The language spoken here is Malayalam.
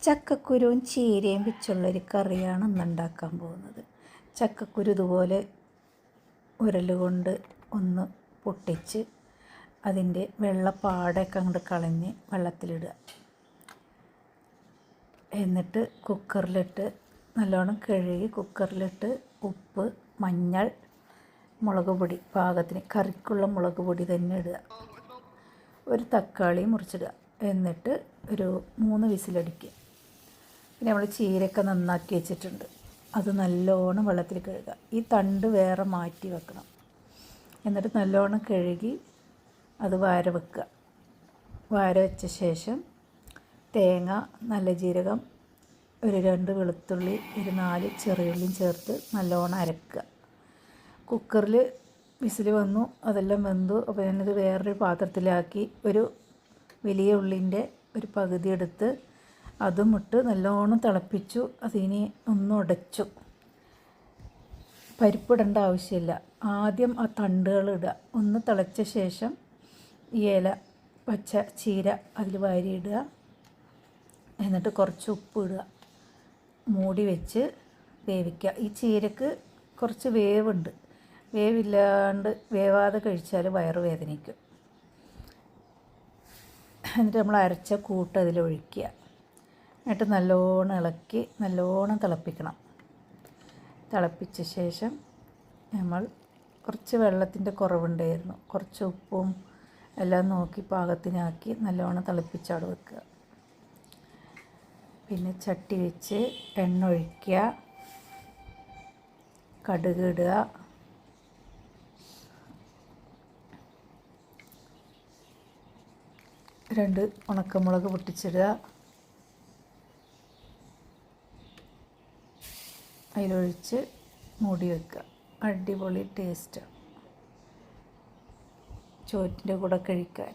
ചക്കക്കുരുവും ചീരയും വെച്ചുള്ളൊരു കറിയാണ് ഇന്ന് ഉണ്ടാക്കാൻ പോകുന്നത്. ചക്കക്കുരു ഇതുപോലെ ഉരൽ കൊണ്ട് ഒന്ന് പൊട്ടിച്ച് അതിൻ്റെ വെള്ളപ്പാടൊക്കെ അങ്ങോട്ട് കളഞ്ഞ് വെള്ളത്തിലിടുക. എന്നിട്ട് കുക്കറിലിട്ട് നല്ലോണം കഴുകി കുക്കറിലിട്ട് ഉപ്പ്, മഞ്ഞൾ, മുളക് പൊടി പാകത്തിന്, കറിക്കുള്ള മുളക് പൊടി തന്നെ ഇടുക. ഒരു തക്കാളി മുറിച്ചിടുക. എന്നിട്ട് ഒരു 3 വിസിലടിക്കുക. പിന്നെ നമ്മൾ ചീരയൊക്കെ നന്നാക്കി വെച്ചിട്ടുണ്ട്, അത് നല്ലോണം വെള്ളത്തിൽ കഴുകുക. ഈ തണ്ട് വേറെ മാറ്റി വെക്കണം. എന്നിട്ട് നല്ലോണം കഴുകി അത് വാര വെക്കുക. വാര വെച്ച ശേഷം തേങ്ങ, നല്ല ജീരകം, ഒരു 2 വെളുത്തുള്ളി, ഒരു 4 ചെറിയുള്ളിയും ചേർത്ത് നല്ലോണം അരക്കുക. കുക്കറിൽ വിസിൽ വന്നു, അതെല്ലാം വെന്തു. അപ്പോൾ ഞാനത് വേറൊരു പാത്രത്തിലാക്കി ഒരു വലിയ ഉള്ളിൻ്റെ ഒരു പകുതി എടുത്ത് അതും ഇട്ട് നല്ലോണം തിളപ്പിച്ചു. അതിനി ഒന്ന് ഉടച്ചു. പരിപ്പിടേണ്ട ആവശ്യമില്ല. ആദ്യം ആ തണ്ടുകൾ ഇടുക. ഒന്ന് തിളച്ച ശേഷം ഈ ഇല, പച്ച ചീര അതിൽ വാരിയിടുക. എന്നിട്ട് കുറച്ച് ഉപ്പ് ഇടുക. മൂടി വെച്ച് വേവിക്കുക. ഈ ചീരക്ക് കുറച്ച് വേവുണ്ട്. വേവാതെ കഴിച്ചാൽ വയറ് വേദനിക്കും. എന്നിട്ട് നമ്മൾ അരച്ച കൂട്ട് അതിലൊഴിക്കുക. എന്നിട്ട് നല്ലോണം ഇളക്കി നല്ലോണം തിളപ്പിക്കണം. തിളപ്പിച്ച ശേഷം നമ്മൾ കുറച്ച് വെള്ളത്തിൻ്റെ കുറവുണ്ടായിരുന്നു, കുറച്ച് ഉപ്പും എല്ലാം നോക്കി പാകത്തിനാക്കി നല്ലോണം തിളപ്പിച്ചവിടെ വെക്കുക. പിന്നെ ചട്ടി വെച്ച് എണ്ണ ഒഴിക്കുക, കടുക് ഇടുക, രണ്ട് ഉണക്കമുളക് പൊട്ടിച്ചിടുക, അതിലൊഴിച്ച് മൂടി വെക്കുക. അടിപൊളി ടേസ്റ്റ്, ചോറ്റിൻ്റെ കൂടെ കഴിക്കാൻ.